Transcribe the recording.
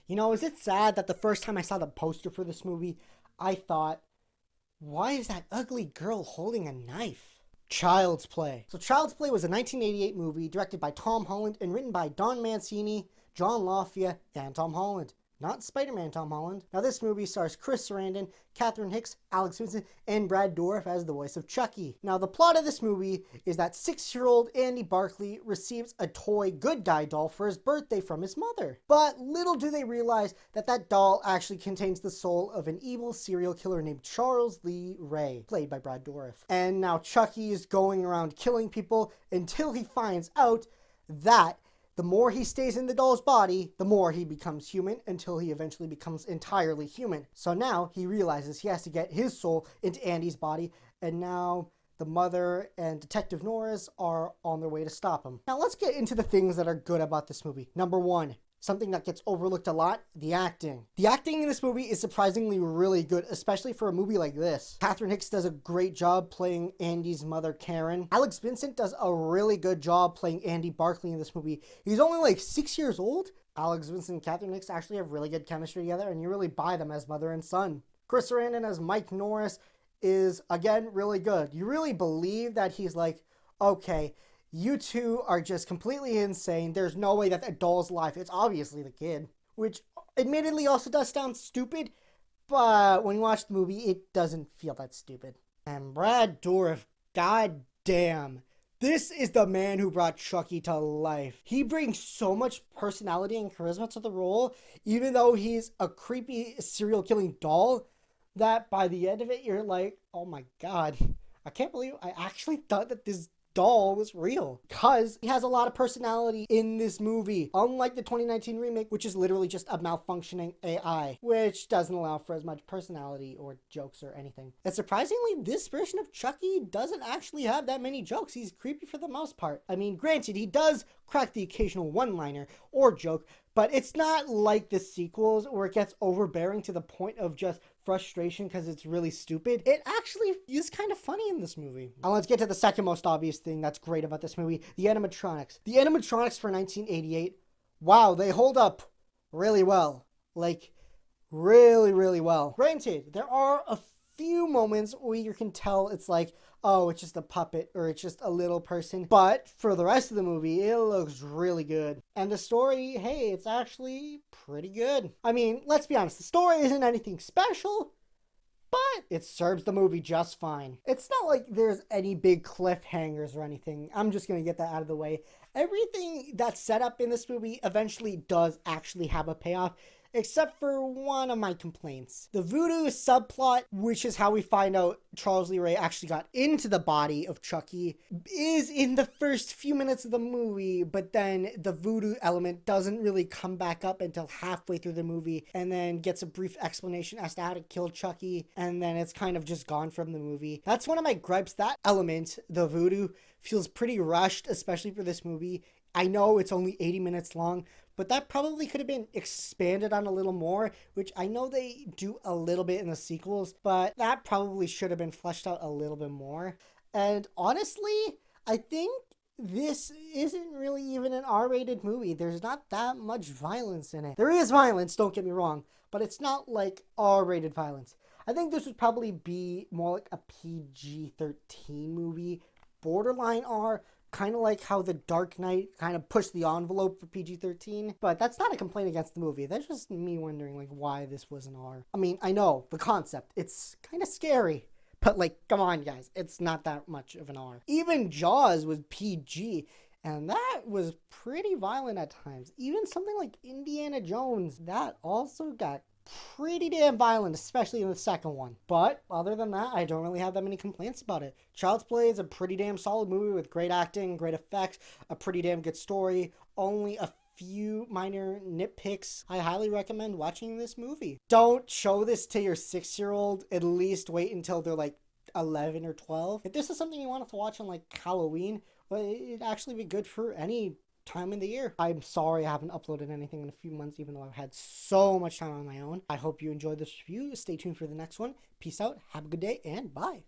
You know, is it sad that the first time I saw the poster for this movie, I thought, why is that ugly girl holding a knife? Child's Play. So Child's Play was a 1988 movie directed by Tom Holland and written by Don Mancini, John Lafia, and Tom Holland. Not Spider-Man Tom Holland. Now this movie stars Chris Sarandon, Catherine Hicks, Alex Vincent, and Brad Dourif as the voice of Chucky. Now the plot of this movie is that 6-year-old Andy Barclay receives a toy good guy doll for his birthday from his mother. But little do they realize that that doll actually contains the soul of an evil serial killer named Charles Lee Ray, played by Brad Dourif. And now Chucky is going around killing people until he finds out that the more he stays in the doll's body, the more he becomes human until he eventually becomes entirely human. So now he realizes he has to get his soul into Andy's body, and now the mother and Detective Norris are on their way to stop him. Now let's get into the things that are good about this movie. Number one, something that gets overlooked a lot, the acting. The acting in this movie is surprisingly really good, especially for a movie like this. Catherine Hicks does a great job playing Andy's mother, Karen. Alex Vincent does a really good job playing Andy Barclay in this movie. He's only like 6 years old. Alex Vincent and Catherine Hicks actually have really good chemistry together, and you really buy them as mother and son. Chris Sarandon as Mike Norris is, again, really good. You really believe that he's like, okay, you two are just completely insane. There's no way that the doll's alive. It's obviously the kid. Which, admittedly, also does sound stupid. But when you watch the movie, it doesn't feel that stupid. And Brad Dourif, goddamn. This is the man who brought Chucky to life. He brings so much personality and charisma to the role, even though he's a creepy serial killing doll, that by the end of it, you're like, oh my god. I can't believe I actually thought that this doll was real, because he has a lot of personality in this movie, unlike the 2019 remake, which is literally just a malfunctioning AI, which doesn't allow for as much personality or jokes or anything. And surprisingly, this version of Chucky doesn't actually have that many jokes. He's creepy for the most part. I mean, granted, he does crack the occasional one-liner or joke, but it's not like the sequels where it gets overbearing to the point of just frustration because it's really stupid. It actually is kind of funny in this movie. Now let's get to the second most obvious thing that's great about this movie, the animatronics. The animatronics for 1988, wow, they hold up really well. Like, really, really well. Granted, there are a few moments where you can tell it's like, oh, it's just a puppet or it's just a little person. But for the rest of the movie, it looks really good. And the story, hey, it's actually pretty good. I mean, let's be honest, the story isn't anything special, but it serves the movie just fine. It's not like there's any big cliffhangers or anything. I'm just going to get that out of the way. Everything that's set up in this movie eventually does actually have a payoff, except for one of my complaints. The voodoo subplot, which is how we find out Charles Lee Ray actually got into the body of Chucky, is in the first few minutes of the movie, but then the voodoo element doesn't really come back up until halfway through the movie, and then gets a brief explanation as to how to kill Chucky, and then it's kind of just gone from the movie. That's one of my gripes. That element, the voodoo, feels pretty rushed, especially for this movie. I know it's only 80 minutes long, but that probably could have been expanded on a little more, which I know they do a little bit in the sequels, but that probably should have been fleshed out a little bit more. And honestly, I think this isn't really even an R-rated movie. There's not that much violence in it. There is violence, don't get me wrong, but it's not like R-rated violence. I think this would probably be more like a PG-13 movie, borderline R, kind of like how The Dark Knight kind of pushed the envelope for PG-13. But that's not a complaint against the movie. That's just me wondering, like, why this was an R. I mean, I know, the concept, it's kind of scary. But, like, come on, guys. It's not that much of an R. Even Jaws was PG, and that was pretty violent at times. Even something like Indiana Jones, that also got pretty damn violent, especially in the second one. But other than that, I don't really have that many complaints about it. Child's Play is a pretty damn solid movie with great acting, great effects, a pretty damn good story, only a few minor nitpicks. I highly recommend watching this movie. Don't show this to your 6-year-old. At least wait until they're like 11 or 12. If this is something you wanted to watch on like Halloween, well, it'd actually be good for any time in the year. I'm sorry I haven't uploaded anything in a few months, even though I've had so much time on my own. I hope you enjoyed this review. Stay tuned for the next one. Peace out, have a good day, and bye.